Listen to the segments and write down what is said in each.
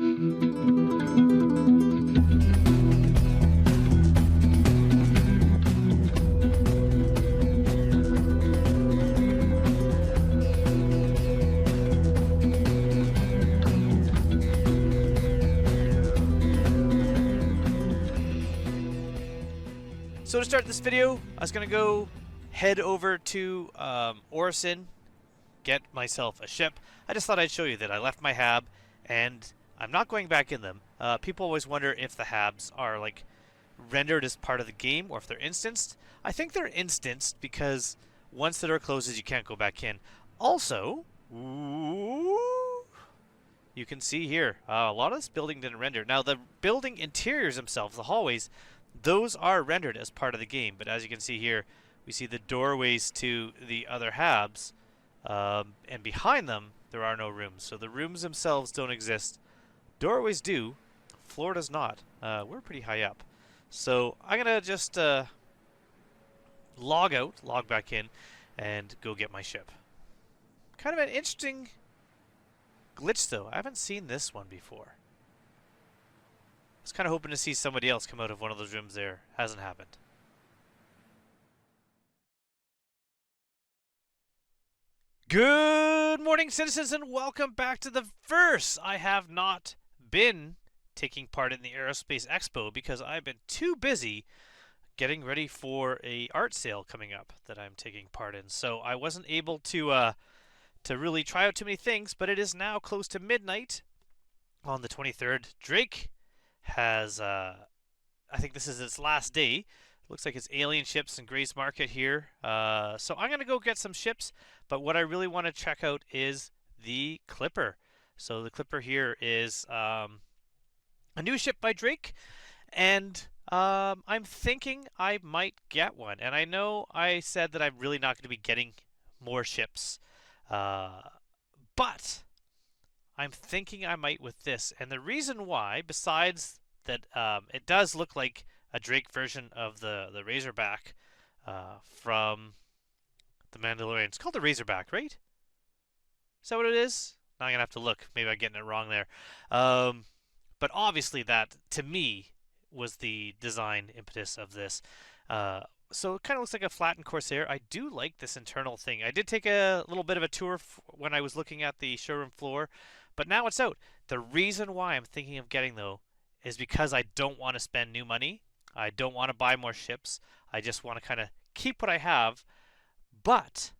So to start this video, I was going to go head over to Orison, get myself a ship. I just thought I'd show you that I left my hab, and I'm not going back in them. People always wonder if the habs are like rendered as part of the game or if they're instanced. I think they're instanced because once the door closes, you can't go back in. Also, you can see here, a lot of this building didn't render. Now, the building interiors themselves, the hallways, those are rendered as part of the game, but as you can see here, we see the doorways to the other habs, and behind them, there are no rooms. So the rooms themselves don't exist. Doorways do. Floor does not. We're pretty high up. So I'm going to just log out, log back in, and go get my ship. Kind of an interesting glitch, though. I haven't seen this one before. I was kind of hoping to see somebody else come out of one of those rooms there. Hasn't happened. Good morning, citizens, and welcome back to the verse. I have not been taking part in the Aerospace Expo because I've been too busy getting ready for a art sale coming up that I'm taking part in. So I wasn't able to really try out too many things, but it is now close to midnight on the 23rd. Drake has, I think this is its last day. Looks like it's alien ships and Gray's Market here. So I'm going to go get some ships, but what I really want to check out is the Clipper. So the Clipper here is a new ship by Drake, and I'm thinking I might get one. And I know I said that I'm really not going to be getting more ships, but I'm thinking I might with this. And the reason why, besides that it does look like a Drake version of the Razorback from The Mandalorian. It's called the Razorback, right? Is that what it is? Now I'm going to have to look. Maybe I'm getting it wrong there. But obviously that, to me, was the design impetus of this. So it kind of looks like a flattened Corsair. I do like this internal thing. I did take a little bit of a tour when I was looking at the showroom floor, but now it's out. The reason why I'm thinking of getting, though, is because I don't want to spend new money. I don't want to buy more ships. I just want to kind of keep what I have. But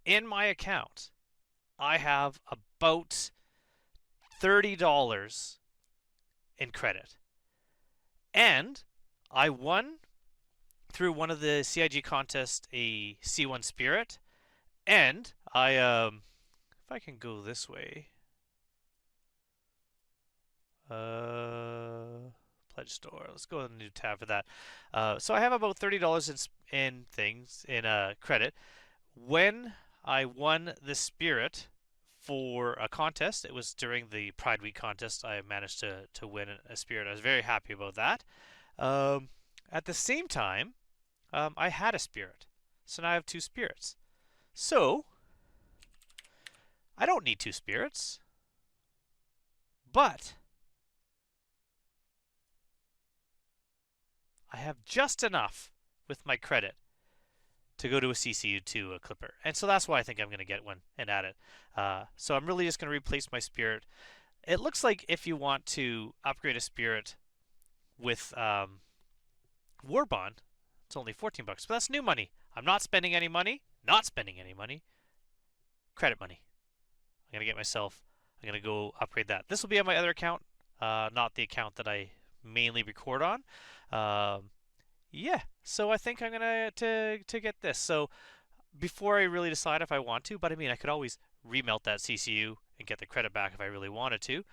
in my account, I have about $30 in credit. And I won through one of the CIG contests a C1 Spirit. And I, if I can go this way. Pledge store. Let's go to a new tab for that. So I have about $30 in things in credit. When I won the Spirit for a contest, it was during the Pride Week contest. I managed to win a Spirit. I was very happy about that. At the same time, I had a Spirit, so now I have two Spirits. So I don't need two Spirits, but I have just enough with my credit to go to a CCU2 Clipper. And so that's why I think I'm going to get one and add it. So I'm really just going to replace my Spirit. It looks like if you want to upgrade a Spirit with War Bond, it's only $14, but that's new money. I'm not spending any money, credit money. I'm going to get myself, I'm going to go upgrade that. This will be on my other account, not the account that I mainly record on. Yeah, so I think I'm gonna to get this. So before I really decide if I want to, but I mean I could always remelt that CCU and get the credit back if I really wanted to.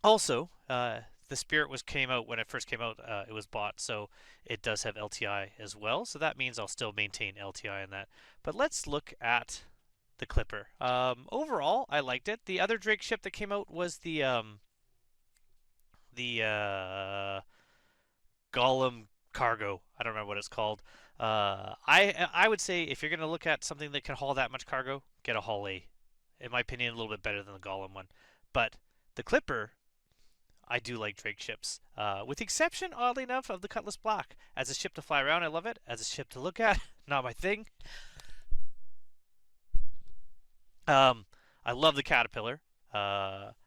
Also, the Spirit came out when it first came out. It was bought, so it does have LTI as well. So that means I'll still maintain LTI in that. But let's look at the Clipper. Overall, I liked it. The other Drake ship that came out was the Golem Cargo. I don't remember what it's called. I would say if you're going to look at something that can haul that much cargo, get a Hull A. In my opinion, a little bit better than the Golem one. But the Clipper, I do like Drake ships, with the exception, oddly enough, of the Cutlass Black. As a ship to fly around, I love it. As a ship to look at, not my thing. Um, I love the Caterpillar.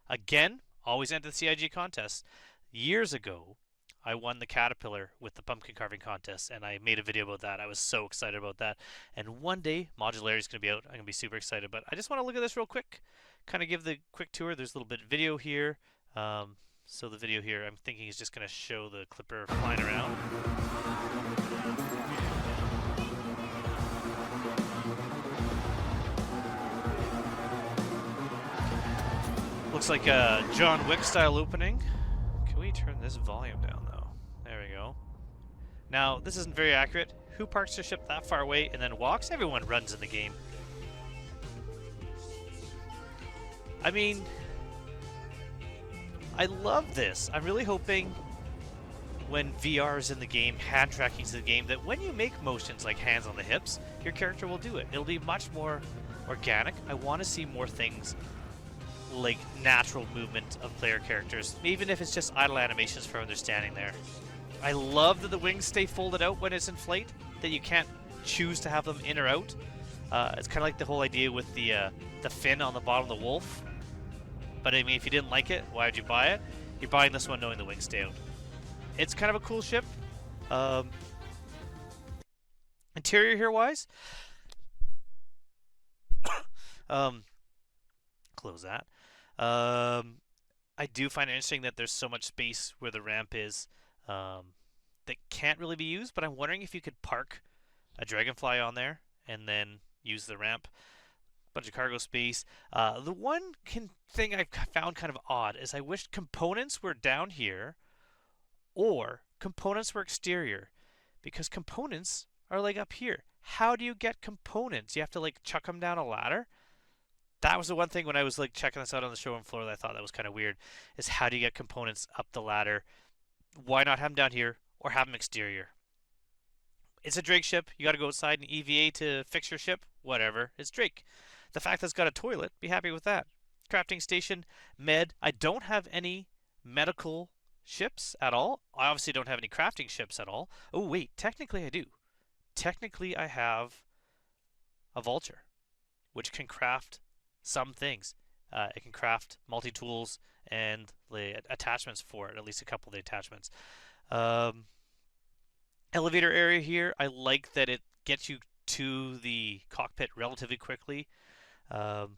Again, always enter the CIG contest. Years ago, I won the Caterpillar with the pumpkin carving contest, and I made a video about that. I was so excited about that. And one day, modularity is going to be out. I'm going to be super excited. But I just want to look at this real quick, kind of give the quick tour. There's a little bit of video here. So the video here, I'm thinking, is just going to show the Clipper flying around. Looks like a John Wick style opening. Can we turn this volume down though? There we go. Now, this isn't very accurate. Who parks their ship that far away and then walks? Everyone runs in the game. I mean, I love this. I'm really hoping when VR is in the game, hand tracking is in the game, that when you make motions like hands on the hips, your character will do it. It'll be much more organic. I want to see more things like natural movement of player characters, even if it's just idle animations for when they're standing there. I love that the wings stay folded out when it's in flight, that you can't choose to have them in or out. It's kind of like the whole idea with the fin on the bottom of the wolf. But I mean, if you didn't like it, why would you buy it? You're buying this one knowing the wings stay out. It's kind of a cool ship. Interior here wise, close that. I do find it interesting that there's so much space where the ramp is that can't really be used, but I'm wondering if you could park a Dragonfly on there and then use the ramp. Bunch of cargo space. The one thing I've found kind of odd is I wish components were down here or components were exterior, because components are like up here. How do you get components? You have to like chuck them down a ladder? That was the one thing when I was like checking this out on the showroom floor that I thought that was kind of weird, is how do you get components up the ladder? Why not have them down here or have them exterior? It's a Drake ship. You got to go outside and EVA to fix your ship. Whatever. It's Drake. The fact that it's got a toilet, be happy with that. Crafting station, med. I don't have any medical ships at all. I obviously don't have any crafting ships at all. Oh, wait. Technically, I do. Technically, I have a vulture, which can craft some things. It can craft multi-tools and the attachments for it, at least a couple of the attachments. Elevator area here, I like that it gets you to the cockpit relatively quickly. The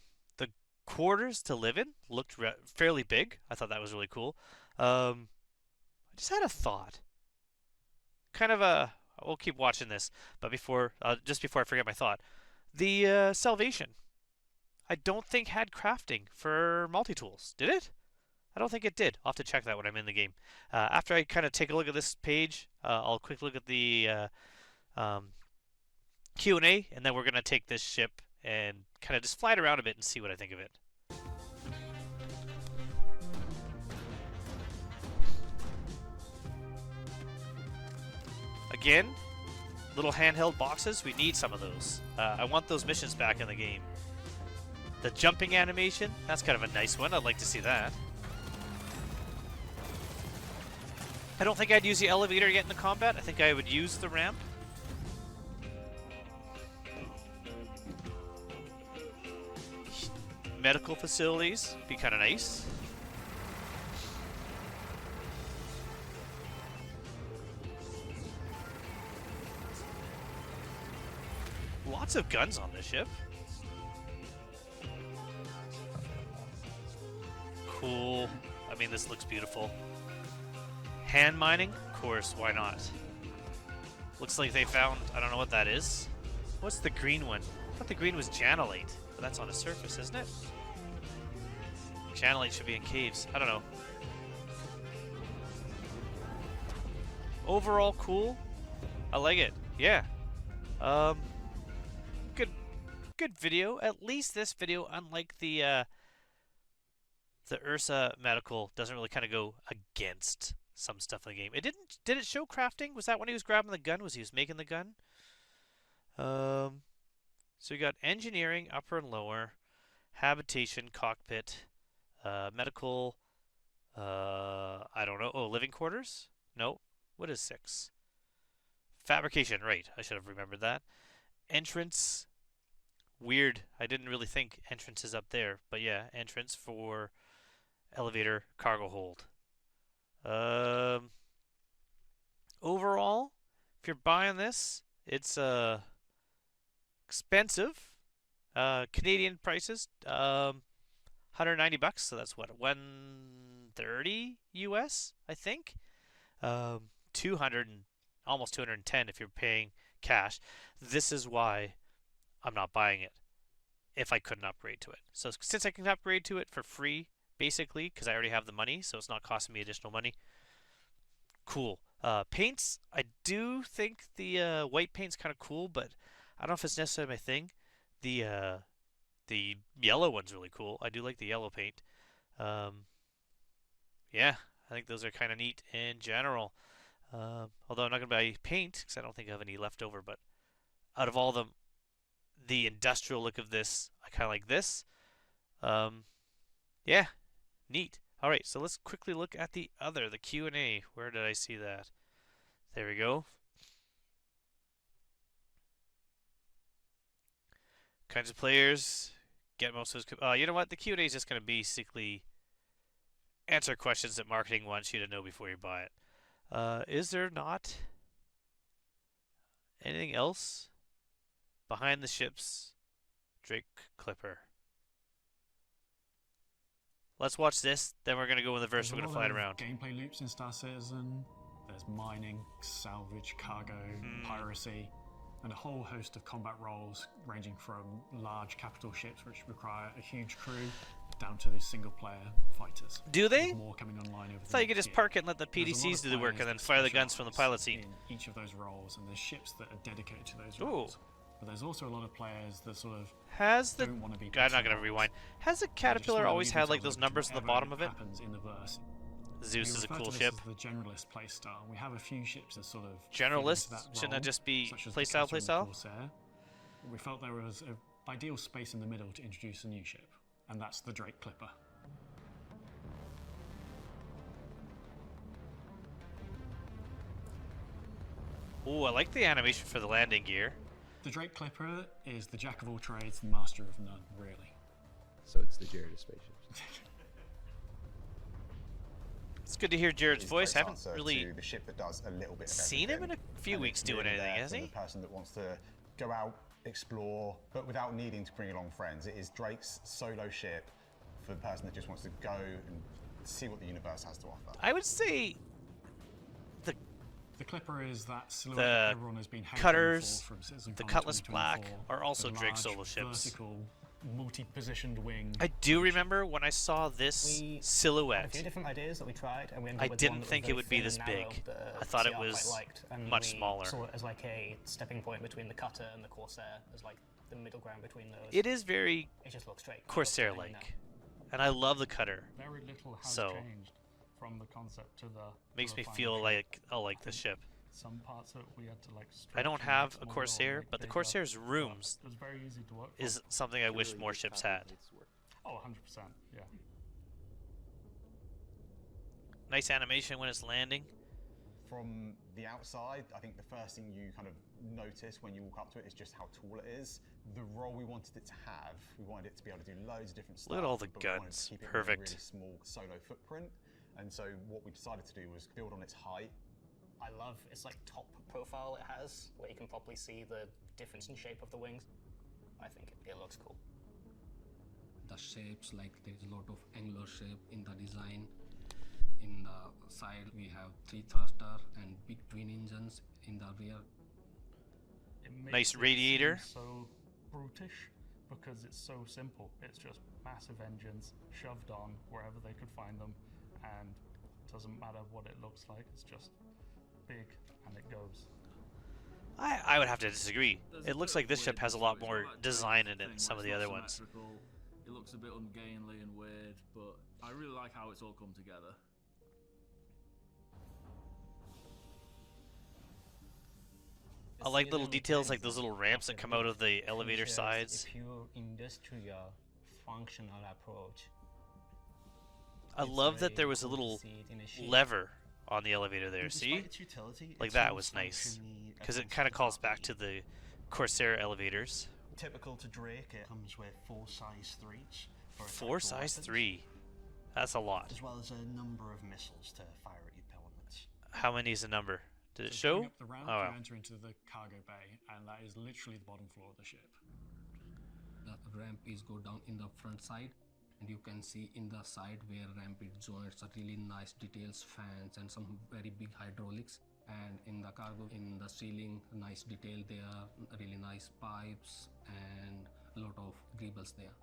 quarters to live in looked fairly big. I thought that was really cool. I just had a thought. Kind of a... We'll keep watching this, but just before I forget my thought. The Salvation, I don't think had crafting for multi-tools. Did it? I don't think it did. I'll have to check that when I'm in the game. After I kind of take a look at this page, I'll quick look at the Q&A, and then we're going to take this ship and kind of just fly it around a bit and see what I think of it. Again, little handheld boxes. We need some of those. I want those missions back in the game. The jumping animation, that's kind of a nice one. I'd like to see that. I don't think I'd use the elevator to get into combat. I think I would use the ramp. Medical facilities, be kind of nice. Lots of guns on this ship. Cool. I mean, this looks beautiful. Hand mining? Of course, why not? Looks like they found... I don't know what that is. What's the green one? I thought the green was janolite, but that's on a surface, isn't it? Janolite should be in caves. I don't know. Overall, cool. I like it. Yeah. Good video. At least this video, unlike the Ursa medical, doesn't really kind of go against some stuff in the game. It didn't. Did it show crafting? Was that when he was grabbing the gun? Was he making the gun? So we got engineering, upper and lower, habitation, cockpit, Medical. I don't know. Oh, living quarters? No. What is 6? Fabrication, right. I should have remembered that. Entrance. Weird. I didn't really think entrance is up there. But yeah, entrance for elevator cargo hold. Um, Overall, if you're buying this, it's expensive. Canadian prices. 190 bucks, so that's what 130 US, I think. 200 and almost 210 if you're paying cash. This is why I'm not buying it if I couldn't upgrade to it. So since I can upgrade to it for free, basically, because I already have the money, so it's not costing me additional money. Cool. Paints, I do think the white paint's kind of cool, but I don't know if it's necessarily my thing. The yellow one's really cool. I do like the yellow paint. Um, yeah, I think those are kind of neat in general. Although I'm not gonna buy paint because I don't think I have any left over. But out of all of them, the industrial look of this, I kind of like this. Um, yeah, neat. All right, so let's quickly look at the Q&A. Where did I see that? There we go. Kinds of players get most of those. You know what? The Q&A is just going to basically answer questions that marketing wants you to know before you buy it. Is there not anything else behind the ships? Drake Clipper. Let's watch this, then we're going to go in the verse, we're going to fly it around. Gameplay loops in Star Citizen. There's mining, salvage, cargo, piracy, and a whole host of combat roles ranging from large capital ships which require a huge crew down to the single-player fighters. Do they? There's more coming online over I thought you could just park it and let the PDCs do the work and then fire the guns from the pilot seat. In each of those roles, and there's ships that are dedicated to those roles. But there's also a lot of players that sort of don't want to be. I'm not going to rewind. Has the Caterpillar always had like those numbers at the bottom of it? In the verse. Zeus is a cool ship. The generalist playstyle. We have a few ships that sort of generalist. Shouldn't that just be playstyle? Corsair. We felt there was an ideal space in the middle to introduce a new ship, and that's the Drake Clipper. Ooh, I like the animation for the landing gear. The Drake Clipper is the jack of all trades, the master of none, really. So it's the Jared of spaceships. It's good to hear Jared's voice. I haven't really the ship that does a little bit of seen him in a few weeks doing anything, has he? The person that wants to go out, explore, but without needing to bring along friends. It is Drake's solo ship for the person that just wants to go and see what the universe has to offer. I would say the Clipper is that silhouette the everyone has been cutters, from the Cutlass Black are also Drake solo ships. Vertical, multi-positioned wing. I do remember when I saw this silhouette. A few different ideas that we tried, and we ended I up with didn't one think that it was would be very this thin and narrow big. that I thought it CR was quite liked, and much we smaller. saw it as like a stepping point between the Cutter and the Corsair, as like the middle ground between those. It is very It just looks straight. Corsair-like, and I love the Cutter. Very little has So changed from the concept to the. Makes me feel like I'll like this ship. Some parts of it we had to like. I don't have a Corsair, but the Corsair's rooms It was very easy to work. is something I wish more ships had. Oh, 100%. Yeah. Nice animation when it's landing. From the outside, I think the first thing you kind of notice when you walk up to it is just how tall it is. The role we wanted it to have, we wanted it to be able to do loads of different stuff. Look at all the but we wanted to guns. keep it with Perfect. a really small solo footprint. And so what we decided to do was build on its height. I love its like top profile it has, where you can properly see the difference in shape of the wings. I think it looks cool. The shapes, like there's a lot of angular shape in the design. In the side we have 3 thruster and big twin engines in the rear. Nice radiator. So brutish because it's so simple. It's just massive engines shoved on wherever they could find them, and it doesn't matter what it looks like. It's just big and it goes. I would have to disagree. It looks like this ship has a lot more design in it than some of the other ones. It looks a bit ungainly and weird, but I really like how it's all come together. I like little details like those little ramps that come out of the elevator sides. A pure industrial functional approach. I love that there was a little lever on the elevator there, see? Like that was nice. Because it kind of calls back to the Corsair elevators. Typical to Drake, it comes with 4 size 3s. Four size 3. That's a lot. As well as a number of missiles to fire at your opponents. How many is the number? Did it So show? going up the ramp, Oh, wow. you enter into the cargo bay, and that is literally the bottom floor of the ship. The ramp is go down in the front side, and you can see in the side where ramp it joints are really nice details, fans and some very big hydraulics. And in the cargo, in the ceiling, nice detail there, really nice pipes and a lot of greebles there.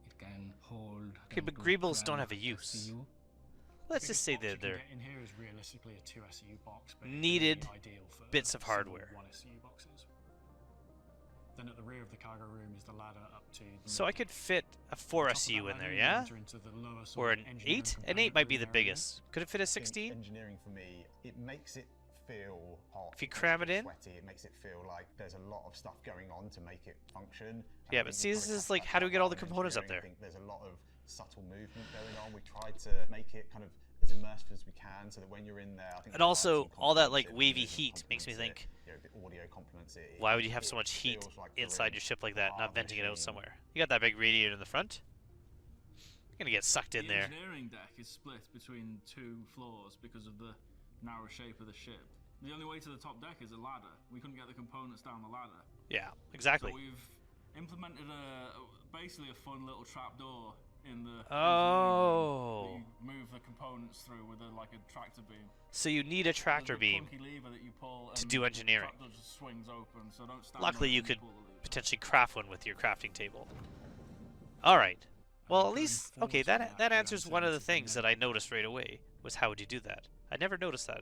It can hold. Okay, 10 but to greebles don't 12 have a use. SCU. Let's Biggest just say box you that can they're get in here is realistically a 2 SCU box, but needed it's really ideal for bits of single hardware. 1 SCU boxes. Then at the rear of the cargo room is the ladder up to. The So I could fit a 4 SU in there, yeah? Or an 8? An 8 might be the biggest. Could it fit a I think 16? Engineering for me, it makes it feel hot. If you cram it in? Sweaty, it makes it feel like there's a lot of stuff going on to make it function. And Yeah, I but think see, we this kinda is catch like, that how do we get all the quite well in components up engineering. there? I think there's a lot of subtle movement going on. We try to make it kind of as immersive as we can, so that when you're in there, I think And the also, lighting all that complements like it, the wavy vision heat makes me complements think, it, you know, the audio complements it. why would you have so It much heat feels like you're inside in your ship like that, part not of the venting it out machine. somewhere? You got that big radiator in the front? You're gonna get sucked in The there. engineering deck is split between 2 floors because of the narrow shape of the ship. The only way to the top deck is a ladder. We couldn't get the components down the ladder. Yeah, exactly. So we've implemented basically a fun little trapdoor in the Oh. engineering room that you move the components through with like a tractor beam. So you need a tractor There's a beam. clunky lever that you pull to and do the engineering. trapdoor just swings open, so don't stand Luckily, on it you when could pull the lever. potentially craft one with your crafting table. All right. Well, at least okay. That answers one of the things that I noticed right away was how would you do that? I never noticed that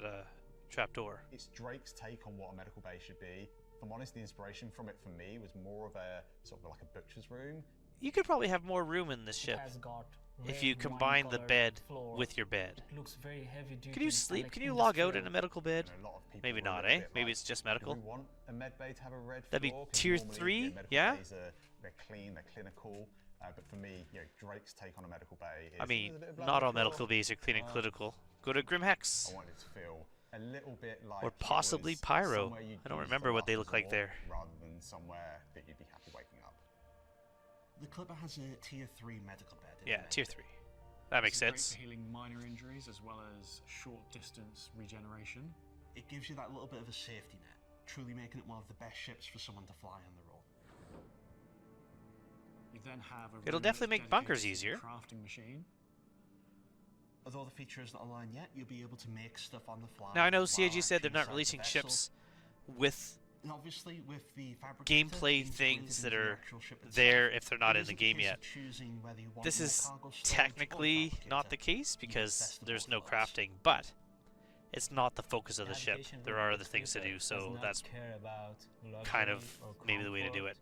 trapdoor. It's Drake's take on what a medical bay should be. If I'm honest, the inspiration from it for me was more of a sort of like a butcher's room. You could probably have more room in this It ship has got if red you combine the wine-colored bed floor. with your bed. It looks very heavy duty. Can you and, sleep? like, Can you log out in a industrial. medical bed? You know, a lot of people Maybe were a not, little eh? bit Maybe like, it's just "Do medical. we want a med bay to have a red That'd be floor?" 'Cause tier normally, 3, you know, medical yeah? bays they're clean, they're clinical. But for me, you know, Drake's take on a medical bay is I mean, there's a bit of blood not on all the floor. medical bays are clean and clinical. Go to Grim Hex. I wanted it to feel a little bit like Or it possibly was Pyro. somewhere you'd I don't use remember for what they last look like resort, there. rather than somewhere that you'd be happy waking up. The Clipper has a tier 3 medical bed. in Yeah, the tier main 3. bay. That makes It's great sense. for healing minor injuries as well as short distance regeneration. It gives you that little bit of a safety net, truly making it one of the best ships for someone to fly on the roll. You then have a It'll room definitely that's make bunkers dedicated to the easier. Crafting machine. Although the feature isn't online yet, you'll be able to make stuff on the fly. Now I know while CIG said they're actually not inside the releasing vessel. ships with And obviously, with the fabricator gameplay integrated things that into the are actual ship itself, there if they're not it in the isn't a game case yet. of choosing whether you want This more is cargo storage or technically not the fabricator. case You get because best of there's both no worlds. crafting, but it's not the focus of the ship. Navigation There with are the other things to Clipper do, does so not that's care about kind of luxury or maybe the way to do comfort. it.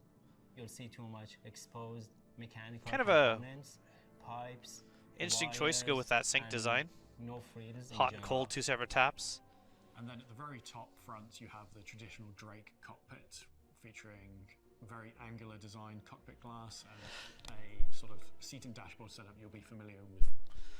You'll see too much exposed mechanical Kind of a components, pipes, Interesting choice to go with that sink and design. no frills in Hot and general. cold, 2 separate taps. And then at the very top front, you have the traditional Drake cockpit, featuring very angular design cockpit glass and a sort of seating dashboard setup you'll be familiar with.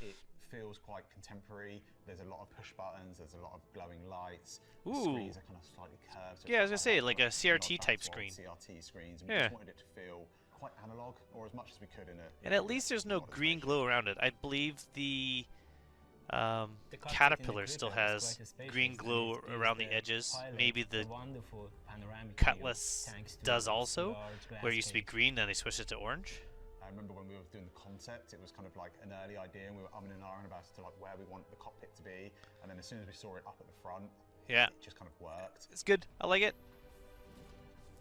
It feels quite contemporary. There's a lot of push buttons. There's a lot of glowing lights. The Ooh. screens are kind of slightly curved. So Yeah, I was it's gonna say, got like that a CRT nod back type to old screen. CRT screens. And we Yeah. just wanted it to feel quite analog, or as much as we could in a. And at least there's no modern green spaceship. glow around it. I believe the The cockpit in the Caterpillar still Clipper is has quite spacious, green and glow it around gives the edges. pilot Maybe a the wonderful panoramic Cutlass view, thanks to does its also, large glass where it used to be case. green, then they switched it to orange. I remember when we were doing the concept, it was kind of like an early idea, and we were umming and ahhing about to like where we want the cockpit to be. And then as soon as we saw it up at the front, Yeah, it just kind of worked. it's good. I like it.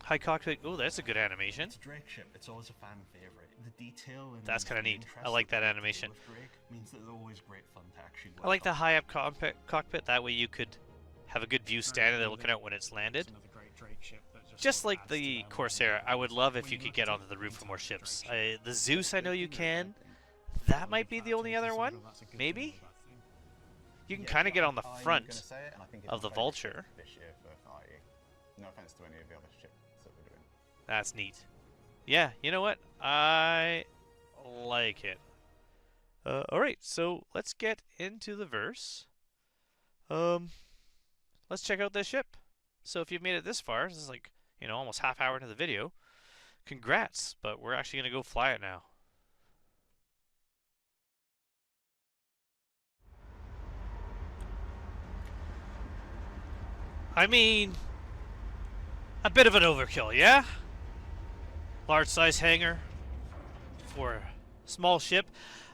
High cockpit. Oh, that's a good animation. It's a Drake ship. It's always a fan favorite. The detail and That's kinda the neat. I interest like that they put animation. with Drake means that they're always great fun to actually work I like the on. high up cockpit. That way you could have a good view standing there looking out when it's landed. It's another great Drake ship that Just sort of like adds to the their Corsair, modern I would love if when you could look get at onto the roof for more detail of ships. Drake ship. The Zeus, I know you can. That might be the only other one. Maybe? You can Yeah, kind of get on the I'm gonna front say it, and I think it's of the my favourite ship Vulture. this year for IE. No offense to any of the other ships that we're doing. That's neat. Yeah, you know what? I like it. Alright, so let's get into the verse. Let's check out this ship. So if you've made it this far, this is like, almost half hour into the video. Congrats, but we're actually going to go fly it now. I mean, a bit of an overkill, yeah? Large size hangar for a small ship.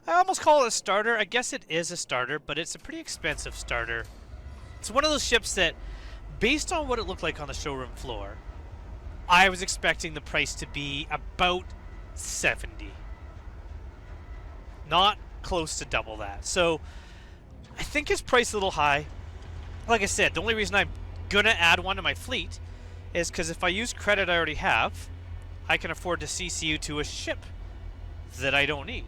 I almost call it a starter. I guess it is a starter, but it's a pretty expensive starter. It's one of those ships that, based on what it looked like on the showroom floor, I was expecting the price to be about 70. Not close to double that. So, I think it's priced a little high. Like I said, the only reason I'm gonna add one to my fleet is because if I use credit I already have, I can afford to CCU to a ship that I don't need.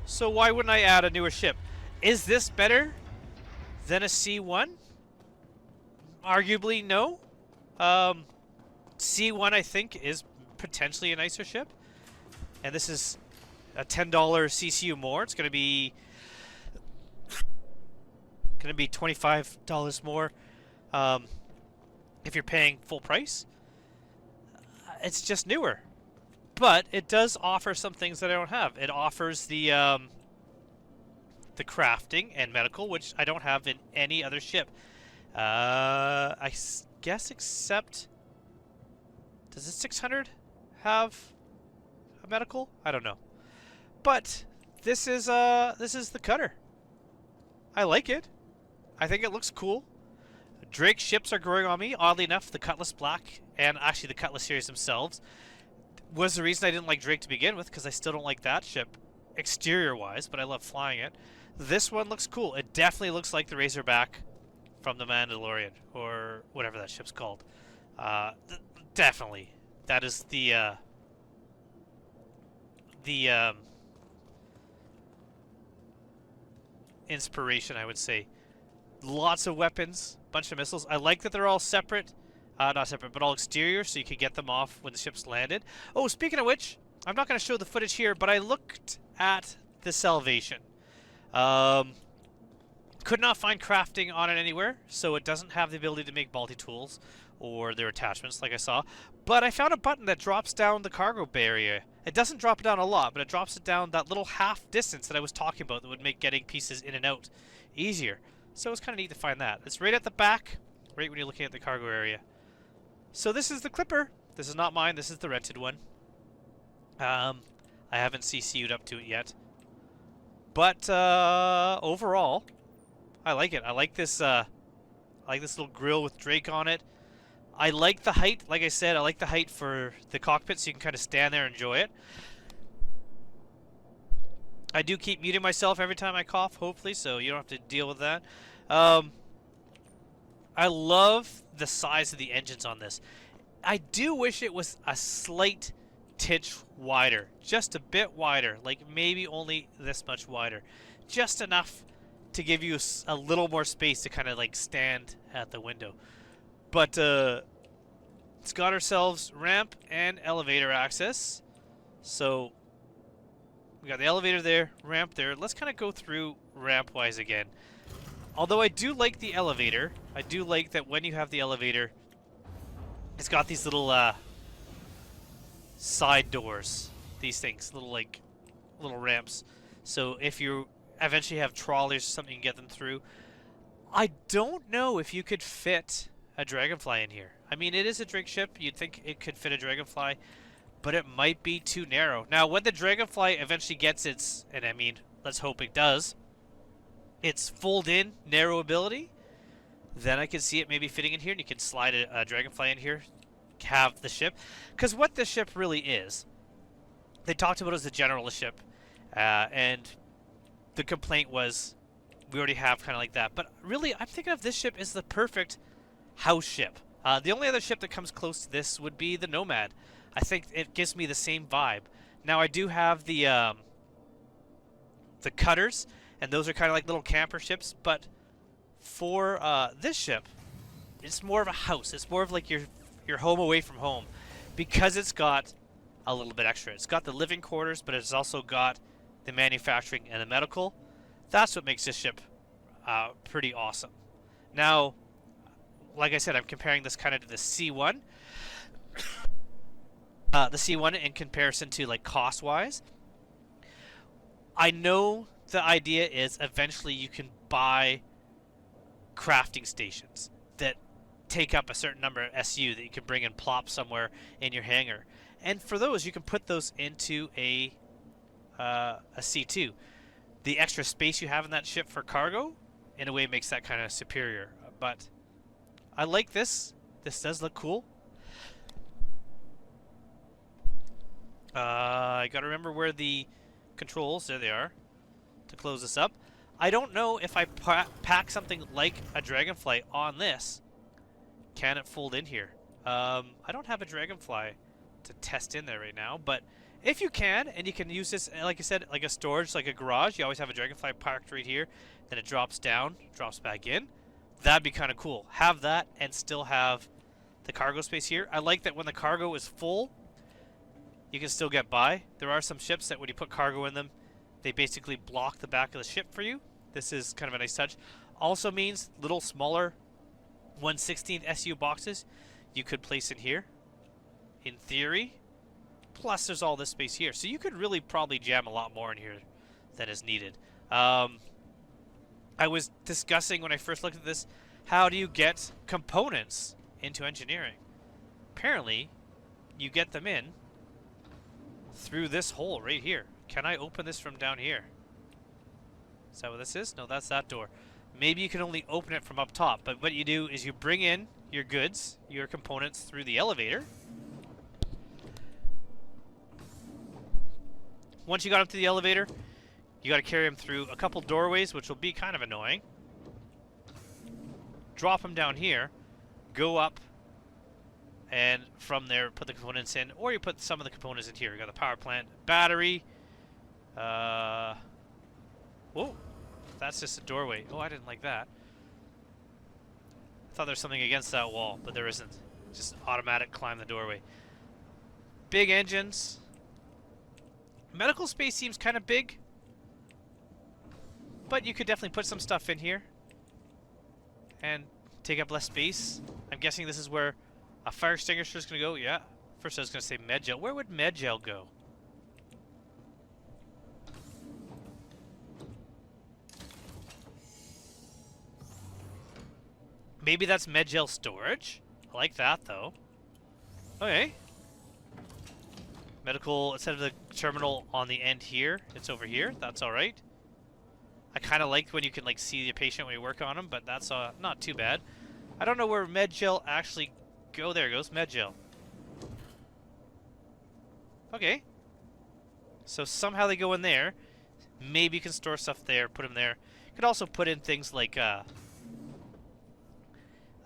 So why wouldn't I add a newer ship? Is this better than a C1? Arguably, no. C1, I think, is potentially a nicer ship. And this is a $10 CCU more. It's going to be $25 more if you're paying full price. It's just newer. But it does offer some things that I don't have. It offers the crafting and medical, which I don't have in any other ship. I guess except... Does the 600 have a medical? I don't know. But this is the cutter. I like it. I think it looks cool. Drake ships are growing on me. Oddly enough, the Cutlass Black and actually the Cutlass series themselves was the reason I didn't like Drake to begin with, because I still don't like that ship exterior-wise, but I love flying it. This one looks cool. It definitely looks like the Razorback from the Mandalorian, or whatever that ship's called. Definitely. That is the inspiration, I would say. Lots of weapons, bunch of missiles. I like that they're all separate. Not separate, but all exterior, so you can get them off when the ship's landed. Oh, speaking of which, I'm not going to show the footage here, but I looked at the Salvation. Could not find crafting on it anywhere, so it doesn't have the ability to make multi-tools or their attachments like I saw. But I found a button that drops down the cargo bay area. It doesn't drop it down a lot, but it drops it down that little half distance that I was talking about that would make getting pieces in and out easier. So it's kind of neat to find that. It's right at the back, right when you're looking at the cargo area. So this is the Clipper. This is not mine. This is the rented one. I haven't CCU'd up to it yet. But overall, I like it. I like this little grill with Drake on it. I like the height. Like I said, I like the height for the cockpit, so you can kind of stand there and enjoy it. I do keep muting myself every time I cough, hopefully, so you don't have to deal with that. I love the size of the engines on this. I do wish it was a slight titch wider. Just a bit wider. Like maybe only this much wider. Just enough to give you a little more space to kind of like stand at the window. But it's got ourselves ramp and elevator access. So we got the elevator there, ramp there. Let's kind of go through ramp-wise again. Although I do like the elevator, I do like that when you have the elevator, it's got these little side doors. These things, little ramps. So if you eventually have trolleys or something, you can get them through. I don't know if you could fit a Dragonfly in here. I mean, it is a Drake ship. You'd think it could fit a Dragonfly, but it might be too narrow. Now, when the Dragonfly eventually gets its, and I mean, let's hope it does, its fold-in narrow ability, then I can see it maybe fitting in here, and you can slide a Dragonfly in here, have the ship. Because what this ship really is, they talked about it as a generalist ship, and the complaint was, we already have kind of like that. But really, I'm thinking of this ship as the perfect house ship. The only other ship that comes close to this would be the Nomad. I think it gives me the same vibe. Now, I do have the cutters, and those are kind of like little camper ships, but for this ship, it's more of a house. It's more of like your home away from home, because it's got a little bit extra. It's got the living quarters, but it's also got the manufacturing, and the medical. That's what makes this ship pretty awesome. Now, like I said, I'm comparing this kind of to the C1. The C1 in comparison to like cost-wise. I know the idea is eventually you can buy crafting stations that take up a certain number of SU that you can bring and plop somewhere in your hangar. And for those, you can put those into a C2. The extra space you have in that ship for cargo, in a way, makes that kind of superior. But I like this. This does look cool. I gotta remember where the controls, there they are, to close this up. I don't know if I pack something like a Dragonfly on this. Can it fold in here? I don't have a Dragonfly to test in there right now, but if you can, and you can use this, like I said, like a storage, like a garage, you always have a Dragonfly parked right here, then it drops down, drops back in. That'd be kind of cool. Have that and still have the cargo space here. I like that when the cargo is full, you can still get by. There are some ships that when you put cargo in them, they basically block the back of the ship for you. This is kind of a nice touch. Also means little smaller 1/16 SU boxes you could place in here, in theory. Plus there's all this space here. So you could really probably jam a lot more in here than is needed. I was discussing when I first looked at this, how do you get components into engineering? Apparently, you get them in through this hole right here. Can I open this from down here? Is that what this is? No, that's that door. Maybe you can only open it from up top, but what you do is you bring in your goods, your components through the elevator. Once you got up to the elevator, you got to carry them through a couple doorways, which will be kind of annoying. Drop them down here, go up, and from there put the components in, or you put some of the components in here. You got the power plant, battery. Whoa, that's just a doorway. Oh, I didn't like that. I thought there was something against that wall, but there isn't. Just automatic climb the doorway. Big engines. Medical space seems kind of big, but you could definitely put some stuff in here and take up less space. I'm guessing this is where a fire extinguisher is going to go. Yeah. First I was going to say med gel. Where would med gel go? Maybe that's med gel storage. I like that though. Okay. Medical, instead of the terminal on the end here, it's over here. That's alright. I kind of like when you can like see the patient when you work on them, but that's not too bad. I don't know where med gel actually go. There it goes, med gel. Okay. So somehow they go in there. Maybe you can store stuff there, put them there. You could also put in things like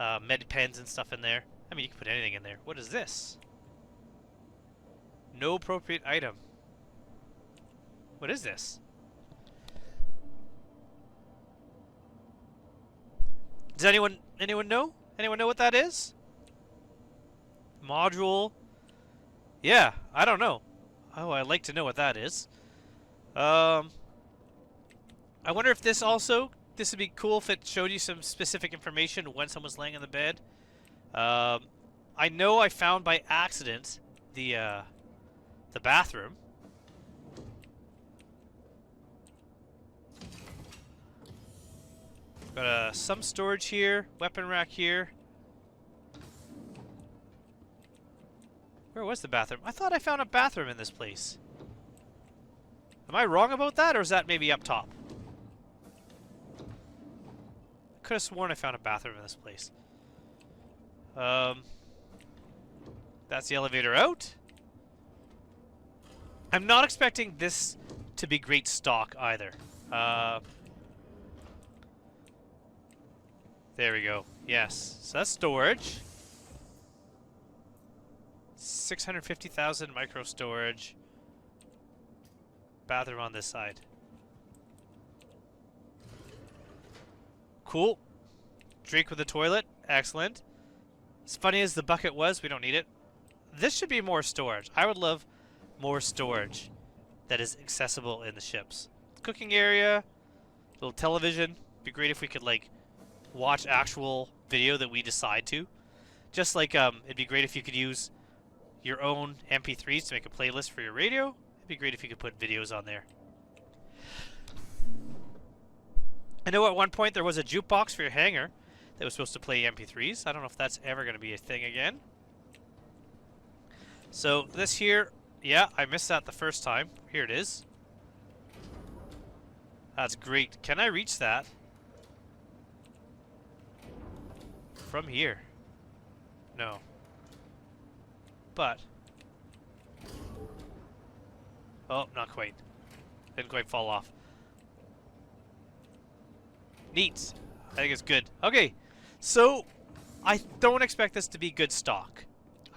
med pens and stuff in there. I mean, you can put anything in there. What is this? No appropriate item. What is this? Does anyone know? Anyone know what that is? Module. Yeah, I don't know. Oh, I'd like to know what that is. I wonder if this would be cool if it showed you some specific information when someone's laying in the bed. I know I found by accident the bathroom. Got some storage here, weapon rack here. Where was the bathroom? I thought I found a bathroom in this place. Am I wrong about that, or is that maybe up top? I could have sworn I found a bathroom in this place. That's the elevator out. I'm not expecting this to be great stock either. There we go. Yes. So that's storage. 650,000 micro storage. Bathroom on this side. Cool. Drink with the toilet. Excellent. As funny as the bucket was, we don't need it. This should be more storage. I would love more storage. that is accessible in the ships. Cooking area, little television. Be great if we could like watch actual video that we decide to. Just like it'd be great if you could use your own MP3s to make a playlist for your radio. It'd be great if you could put videos on there. I know at one point there was a jukebox for your hangar that was supposed to play MP3s. I don't know if that's ever going to be a thing again. So this here, yeah, I missed that the first time. Here it is. That's great. Can I reach that from here? No. But. Oh, not quite. Didn't quite fall off. Neat. I think it's good. Okay, so I don't expect this to be good stock.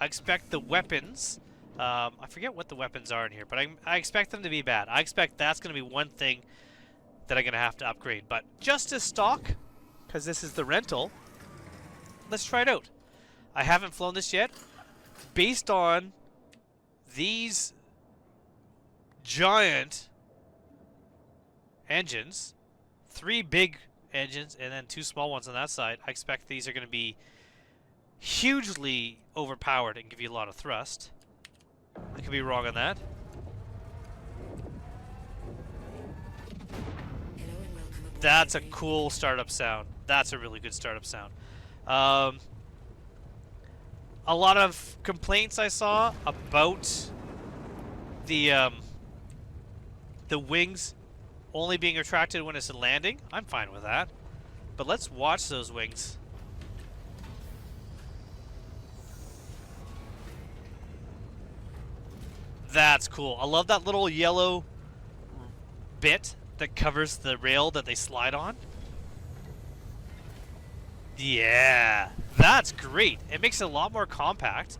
I expect the weapons. I forget what the weapons are in here, but I expect them to be bad. I expect that's going to be one thing that I'm going to have to upgrade. But just as stock, because this is the rental, let's try it out. I haven't flown this yet. Based on these giant engines, 3 big engines and then 2 small ones on that side, I expect these are going to be hugely overpowered and give you a lot of thrust. I could be wrong on that. That's a cool startup sound. That's a really good startup sound. A lot of complaints I saw about the wings only being retracted when it's landing. I'm fine with that. But let's watch those wings. That's cool. I love that little yellow bit that covers the rail that they slide on. Yeah, that's great. It makes it a lot more compact.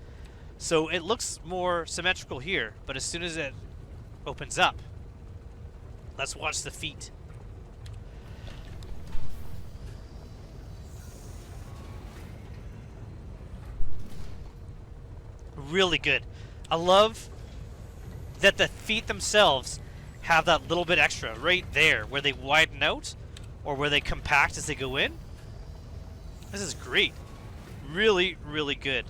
So it looks more symmetrical here, but as soon as it opens up, let's watch the feet. Really good. I love that the feet themselves have that little bit extra right there where they widen out or where they compact as they go in. This is great. Really, really good.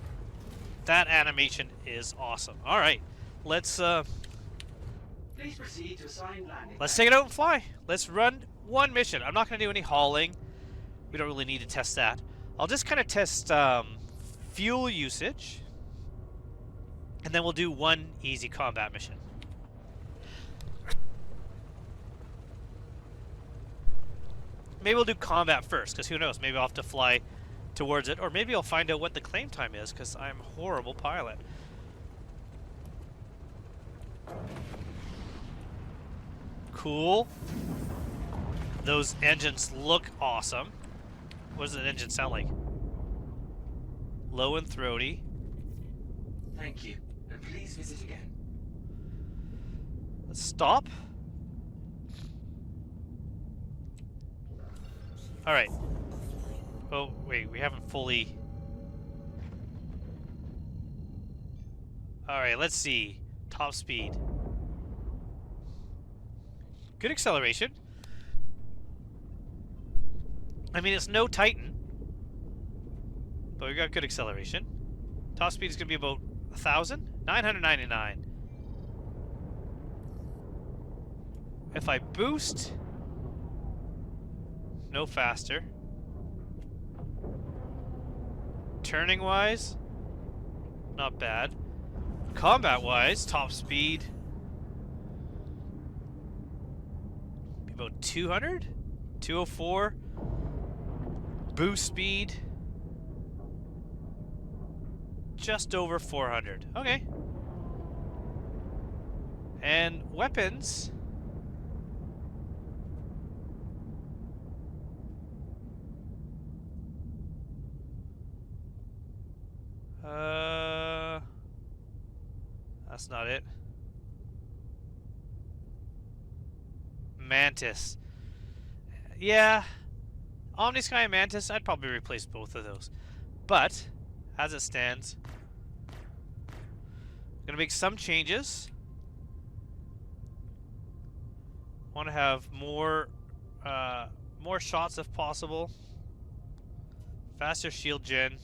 That animation is awesome. All right, let's Please proceed to assign landing. let's take it out and fly. Let's run one mission. I'm not going to do any hauling. We don't really need to test that. I'll just kind of test fuel usage, and then we'll do one easy combat mission. Maybe we'll do combat first, because who knows? Maybe I'll have to fly towards it, or maybe I'll find out what the claim time is, because I'm a horrible pilot. Cool. Those engines look awesome. What does an engine sound like? Low and throaty. Thank you, and please visit again. Let's stop. Alright. Oh, wait, we haven't fully... Alright, let's see. Top speed. Good acceleration. I mean, it's no Titan, but we got good acceleration. Top speed is going to be about 1,000? 999. If I boost... No faster. Turning wise, not bad. Combat wise, top speed be about 200, 204. Boost speed just over 400. Okay. And weapons. That's not it. Mantis. Yeah. Omnisky and Mantis, I'd probably replace both of those. But, as it stands, I'm gonna make some changes. Want to have more shots if possible. Faster shield gen.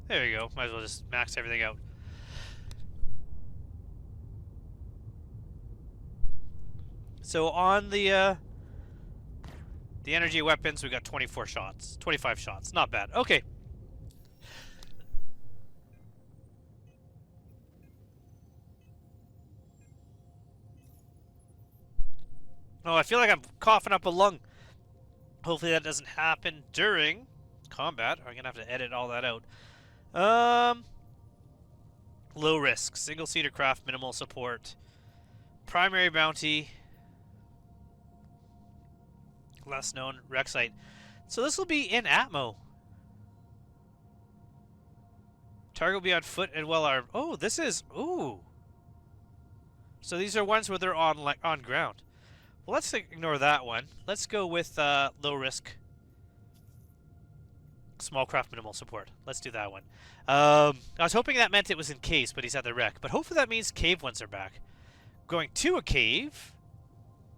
There you go. Might as well just max everything out. So on the energy weapons, we got 24 shots. 25 shots. Not bad. Okay. Oh, I feel like I'm coughing up a lung. Hopefully that doesn't happen during combat. I'm going to have to edit all that out. Low risk. Single-seater craft, minimal support. Primary bounty. Less known. Rexite. So this will be in Atmo. Target will be on foot and well armed. Oh, this is... Ooh. So these are ones where they're on ground. Well, let's ignore that one. Let's go with low risk. Small craft, minimal support. Let's do that one. I was hoping that meant it was in case, but he's at the wreck. But hopefully that means cave ones are back. Going to a cave,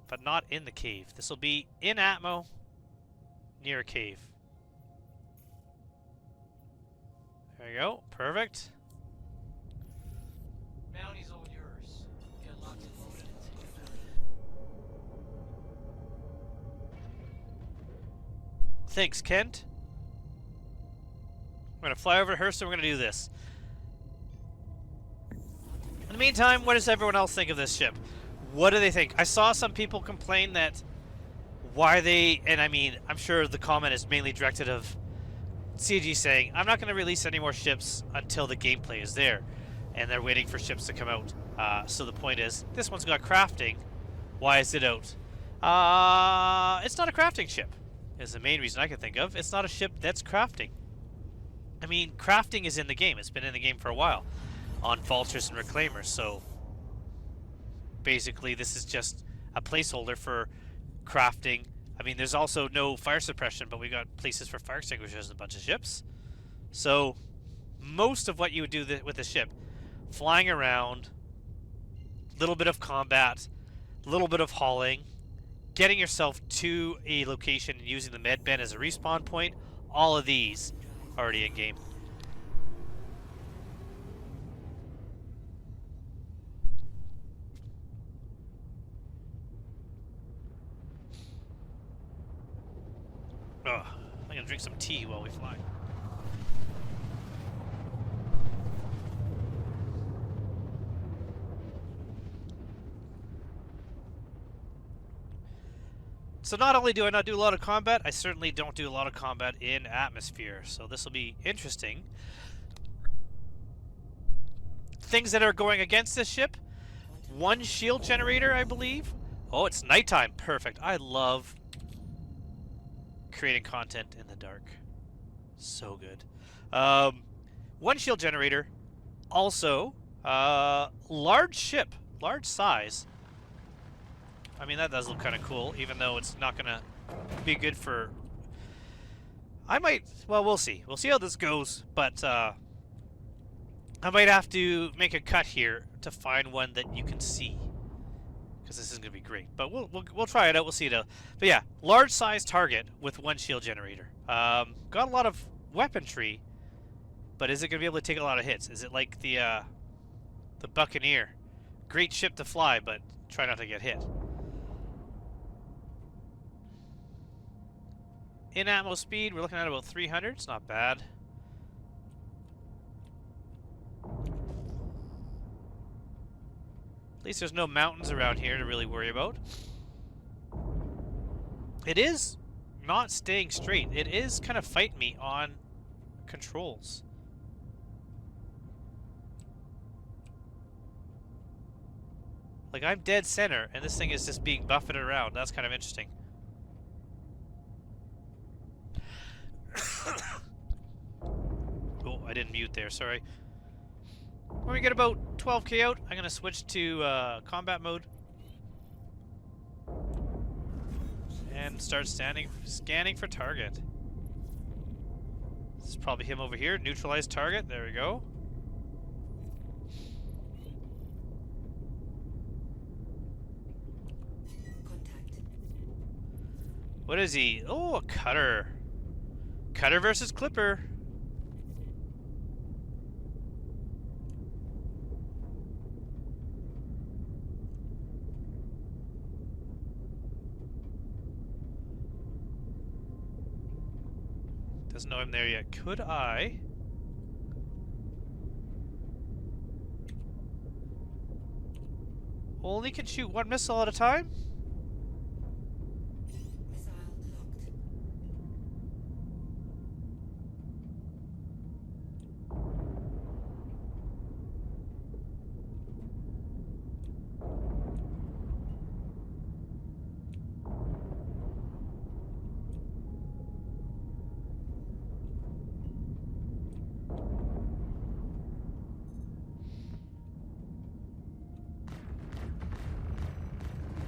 but not in the cave. This will be in Atmo, near a cave. There you go. Perfect. Bounty's all yours. Get locked and loaded. Thanks, Kent. We're going to fly over to Hearst and we're going to do this. In the meantime, what does everyone else think of this ship? What do they think? I saw some people complain that why they, and I mean, I'm sure the comment is mainly directed of CG saying, I'm not going to release any more ships until the gameplay is there. And they're waiting for ships to come out. So the point is, this one's got crafting. Why is it out? It's not a crafting ship, is the main reason I can think of. It's not a ship that's crafting. I mean, crafting is in the game. It's been in the game for a while on Vultures and Reclaimers. So basically, this is just a placeholder for crafting. I mean, there's also no fire suppression, but we got places for fire extinguishers and a bunch of ships. So most of what you would do with the ship, flying around, little bit of combat, little bit of hauling, getting yourself to a location and using the med bin as a respawn point, all of these already in game. Ugh, I'm gonna drink some tea while we fly. So not only do I not do a lot of combat, I certainly don't do a lot of combat in atmosphere. So this will be interesting. Things that are going against this ship. One shield generator, I believe. Oh, it's nighttime. Perfect. I love creating content in the dark. So good. One shield generator. Also, large ship. Large size. I mean, that does look kind of cool, even though it's not going to be good for... I might... Well, we'll see. We'll see how this goes, but I might have to make a cut here to find one that you can see, because this is going to be great. But we'll try it out. We'll see it out. But yeah, large-sized target with one shield generator. Got a lot of weaponry, but is it going to be able to take a lot of hits? Is it like the Buccaneer? Great ship to fly, but try not to get hit. In ammo speed, we're looking at about 300. It's not bad. At least there's no mountains around here to really worry about. It is not staying straight. It is kind of fighting me on controls. Like, I'm dead center, and this thing is just being buffeted around. That's kind of interesting. Oh, I didn't mute there, sorry. When we get about 12k out, I'm going to switch to combat mode. And start scanning for target. This is probably him over here. Neutralize target. There we go. Contact. What is he? Oh, a cutter. Cutter versus clipper. Doesn't know I'm there yet. Could I? Only can shoot one missile at a time? Missile locked.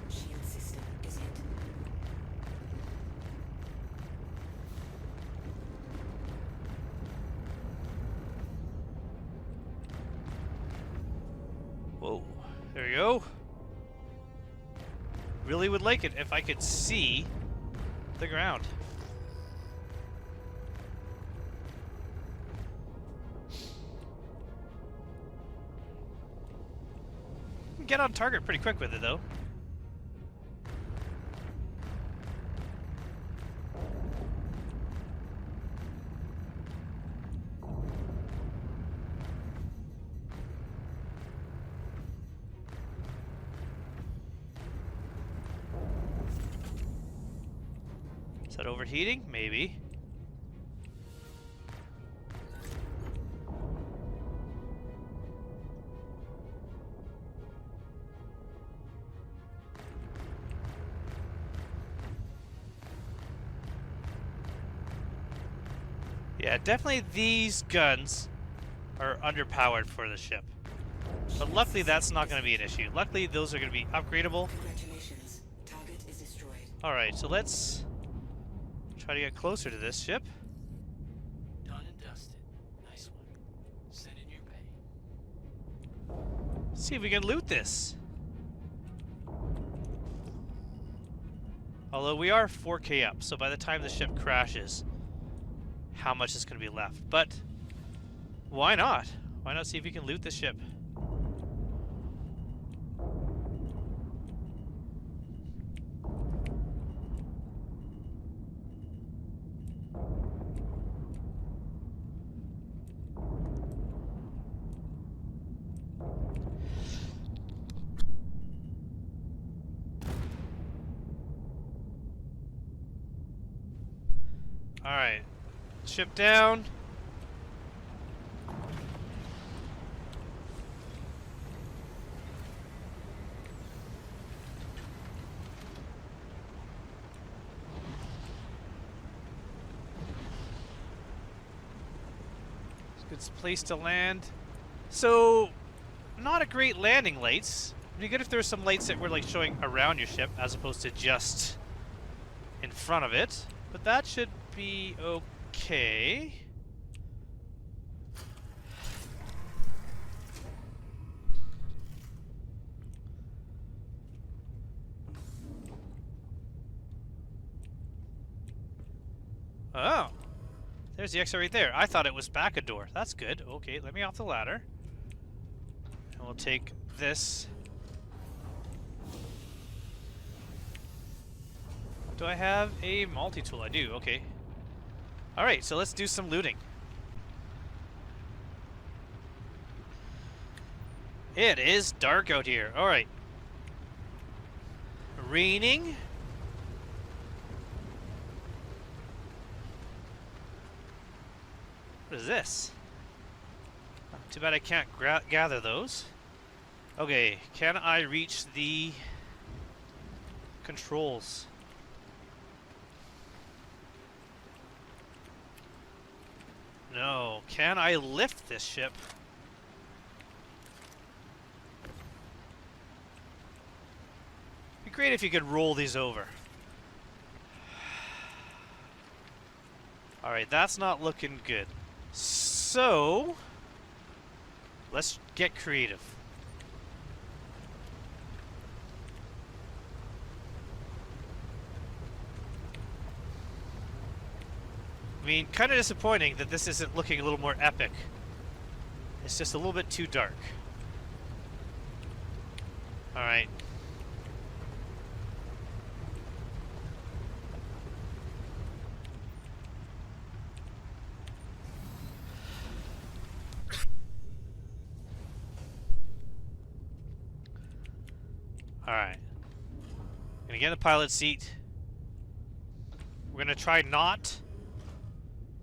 Shield system is hit. Whoa. There we go. Really would like it if I could see the ground. Get on target pretty quick with it, though. Is that overheating? Maybe. Yeah, definitely these guns are underpowered for the ship. But luckily that's not going to be an issue. Luckily those are going to be upgradable. Congratulations. Target is destroyed. Alright, so let's try to get closer to this ship. Done and dusted. Nice one. Send in your pay. See if we can loot this. Although we are 4K up, so by the time the ship crashes, how much is going to be left? But why not? Why not see if we can loot this ship? Alright. Ship down. It's a good place to land. So, not a great landing lights. It'd be good if there were some lights that were like showing around your ship as opposed to just in front of it. But that should be okay. Oh. There's the exit right there. I thought it was back a door. That's good. Okay, let me off the ladder. And we'll take this. Do I have a multi-tool? I do. Okay. Alright, so let's do some looting. It is dark out here. Alright. Raining. What is this? Too bad I can't gather those. Okay, can I reach the controls? No. Can I lift this ship? It'd be great if you could roll these over. Alright, that's not looking good. So, let's get creative. I mean, kind of disappointing that this isn't looking a little more epic. It's just a little bit too dark. Alright. Alright. Gonna get in the pilot seat. We're gonna try not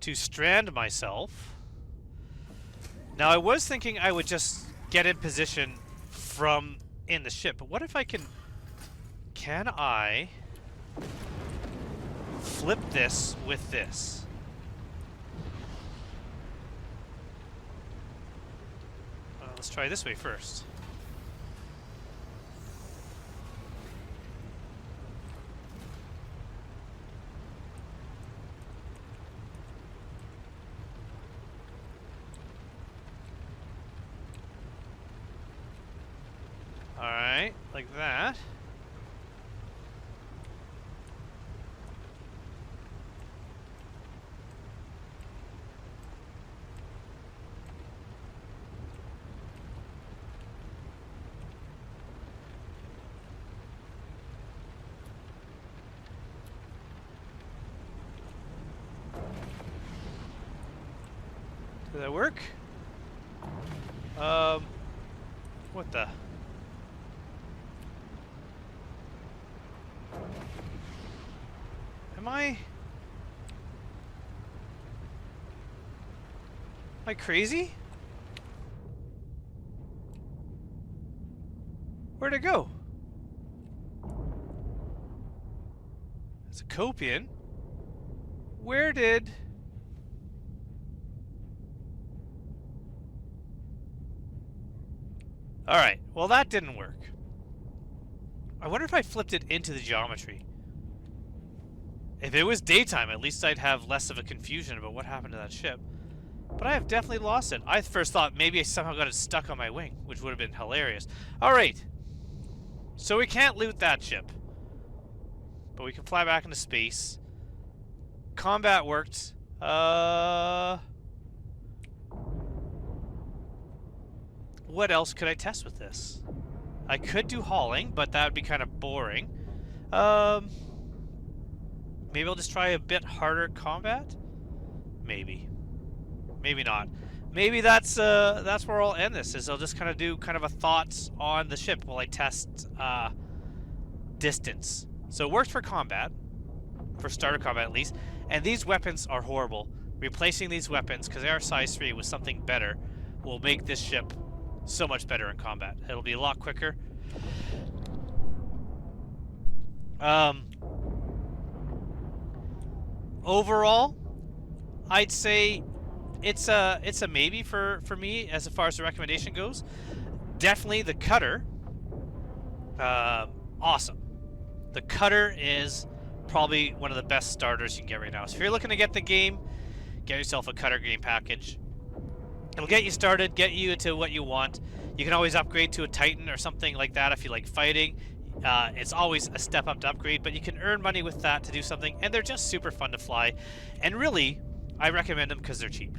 to strand myself. Now, I was thinking I would just get in position from in the ship, but what if I can I flip this with this? Let's try this way first. Alright, like that. Did that work? What the? Am I crazy? Where'd it go? It's a copian. Where did... Alright, well that didn't work. I wonder if I flipped it into the geometry. If it was daytime, at least I'd have less of a confusion about what happened to that ship. But I have definitely lost it. I first thought maybe I somehow got it stuck on my wing, which would have been hilarious. Alright. So we can't loot that ship. But we can fly back into space. Combat worked. What else could I test with this? I could do hauling, but that would be kind of boring. Maybe I'll just try a bit harder combat? Maybe. Maybe not. Maybe that's where I'll end this, is I'll just kind of do kind of a thoughts on the ship while I test distance. So it works for combat, for starter combat at least, and these weapons are horrible. Replacing these weapons, because they are size 3, with something better will make this ship so much better in combat. It'll be a lot quicker. Overall, I'd say it's a maybe for me as far as the recommendation goes. Definitely the cutter. Awesome. The cutter is probably one of the best starters you can get right now. So if you're looking to get the game, get yourself a cutter game package. It'll get you started, get you into what you want. You can always upgrade to a Titan or something like that if you like fighting. It's always a step up to upgrade, but you can earn money with that to do something, and they're just super fun to fly. And really, I recommend them because they're cheap.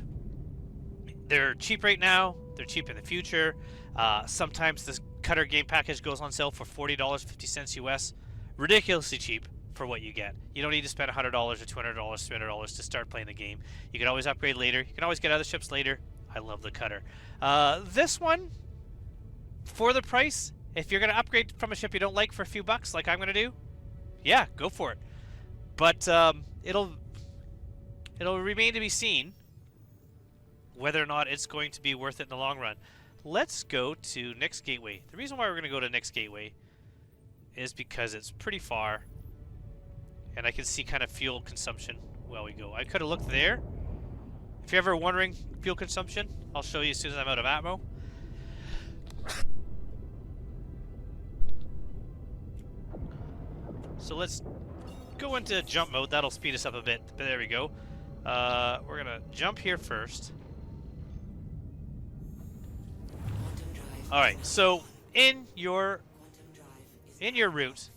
They're cheap right now. They're cheap in the future. Sometimes this cutter game package goes on sale for $40.50 US. Ridiculously cheap for what you get. You don't need to spend $100 or $200, $300 to start playing the game. You can always upgrade later. You can always get other ships later. I love the cutter. This one, for the price, if you're going to upgrade from a ship you don't like for a few bucks, like I'm going to do, yeah, go for it. But it'll remain to be seen whether or not it's going to be worth it in the long run. Let's go to Nyx Gateway. The reason why we're going to go to Nyx Gateway is because it's pretty far, and I can see kind of fuel consumption while we go. I could have looked there. If you're ever wondering fuel consumption, I'll show you as soon as I'm out of ammo. So let's go into jump mode. That'll speed us up a bit. But there we go. We're gonna jump here first. All right, so in your route,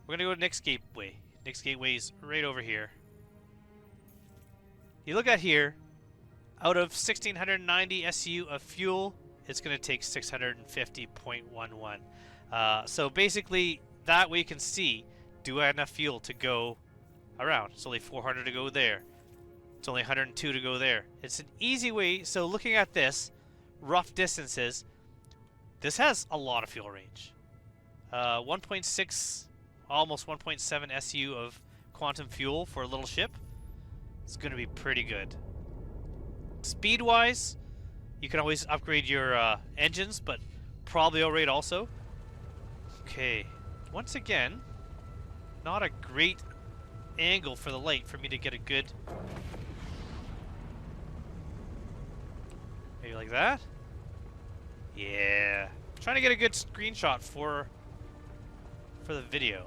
we're gonna go to Nick's Gateway. Nick's Gateway is right over here. You look at here, out of 1690 SU of fuel, it's gonna take 650.11. So basically, that way you can see, do I have enough fuel to go around? It's only 400 to go there. It's only 102 to go there. It's an easy way. So looking at this, rough distances, this has a lot of fuel range. 1.6, almost 1.7 SU of quantum fuel for a little ship. It's going to be pretty good. Speed-wise, you can always upgrade your engines, but probably outrate also. Okay, once again, not a great angle for the light for me to get a good... Maybe like that? Yeah. Trying to get a good screenshot for the video.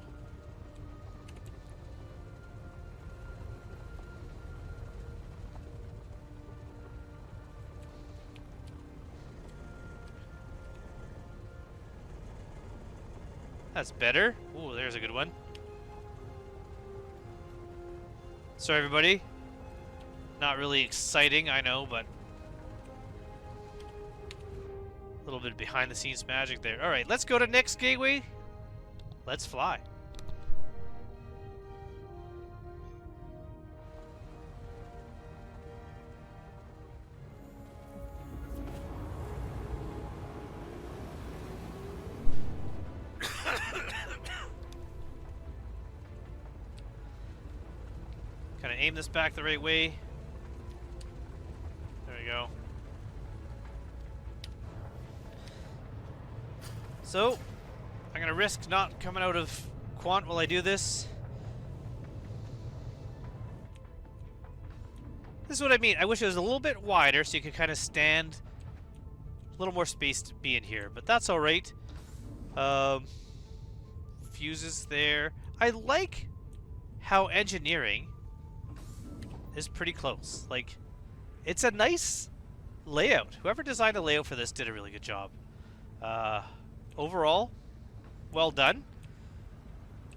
That's better. Ooh, there's a good one. Sorry, everybody. Not really exciting, I know, but a little bit behind the scenes magic there. All right, let's go to Nick's Gateway. Let's fly. Kind of aim this back the right way. There we go. So, I'm going to risk not coming out of Quant while I do this. This is what I mean. I wish it was a little bit wider so you could kind of stand a little more space to be in here, but that's alright. Fuses there. I like how engineering is pretty close. Like, it's a nice layout. Whoever designed the layout for this did a really good job. Overall, well done.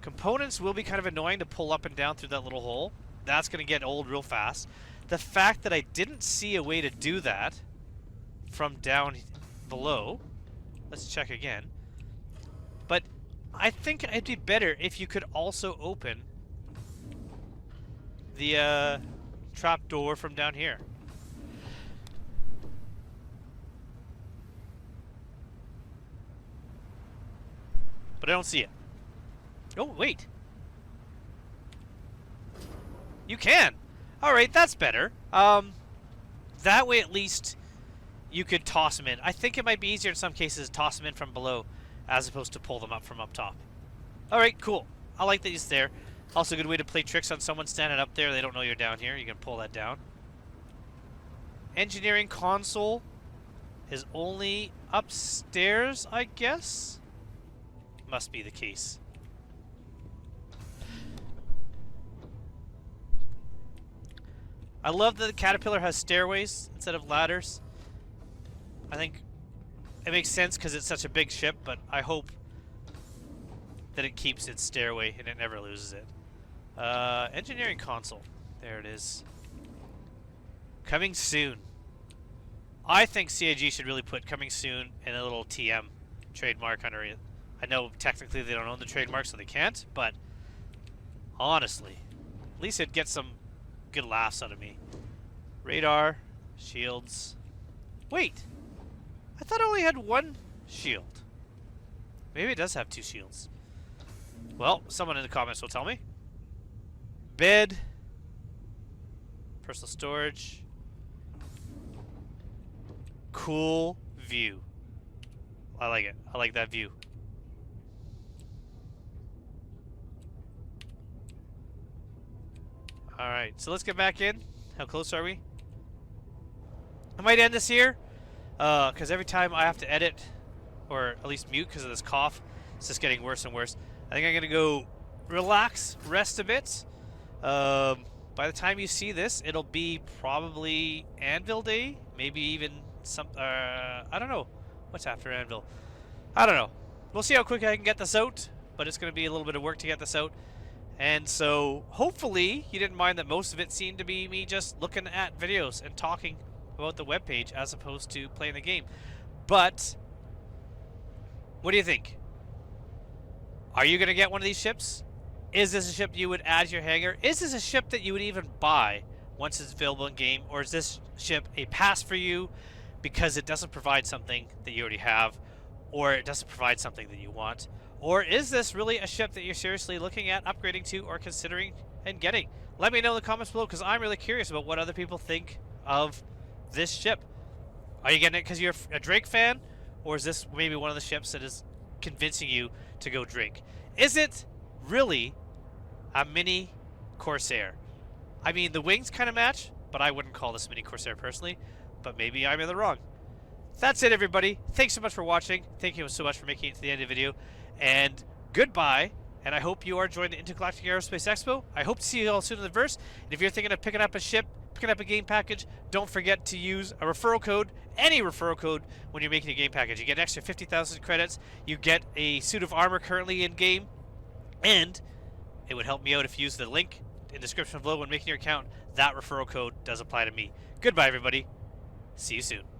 Components will be kind of annoying to pull up and down through that little hole. That's going to get old real fast. The fact that I didn't see a way to do that from down below. Let's check again. But I think it'd be better if you could also open the trap door from down here. But I don't see it. Oh, wait. You can. Alright, that's better. That way at least you could toss them in. I think it might be easier in some cases to toss them in from below as opposed to pull them up from up top. Alright, cool. I like that it's there. Also a good way to play tricks on someone standing up there. They don't know you're down here. You can pull that down. Engineering console is only upstairs, I guess? Must be the case. I love that the Caterpillar has stairways instead of ladders. I think it makes sense because it's such a big ship, but I hope that it keeps its stairway and it never loses it. Engineering console. There it is. Coming soon. I think CIG should really put coming soon in a little TM trademark under it. I know technically they don't own the trademark, so they can't, but honestly, at least it'd get some good laughs out of me. Radar, shields. Wait, I thought I only had one shield. Maybe it does have two shields. Well, someone in the comments will tell me. Bed, personal storage, cool view. I like it. I like that view. Alright, so let's get back in. How close are we? I might end this here, because every time I have to edit, or at least mute because of this cough, it's just getting worse and worse. I think I'm going to go relax, rest a bit. by the time you see this, it'll be probably Anvil Day, maybe even some. I don't know. What's after Anvil? I don't know. We'll see how quick I can get this out, but it's going to be a little bit of work to get this out. And so, hopefully, you didn't mind that most of it seemed to be me just looking at videos and talking about the webpage as opposed to playing the game. But, what do you think? Are you going to get one of these ships? Is this a ship you would add to your hangar? Is this a ship that you would even buy once it's available in game? Or is this ship a pass for you because it doesn't provide something that you already have, or it doesn't provide something that you want? Or is this really a ship that you're seriously looking at upgrading to or considering and getting? Let me know in the comments below, because I'm really curious about what other people think of this ship. Are you getting it because you're a Drake fan? Or is this maybe one of the ships that is convincing you to go Drake? Is it really a mini Corsair? I mean, the wings kind of match, but I wouldn't call this mini Corsair personally. But maybe I'm in the wrong. That's it, everybody. Thanks so much for watching. Thank you so much for making it to the end of the video. And goodbye. And I hope you are joining the Intergalactic Aerospace Expo. I hope to see you all soon in the verse. And if you're thinking of picking up a ship, picking up a game package, don't forget to use a referral code, any referral code, when you're making a game package. You get an extra 50,000 credits. You get a suit of armor currently in game. And it would help me out if you use the link in the description below when making your account. That referral code does apply to me. Goodbye, everybody. See you soon.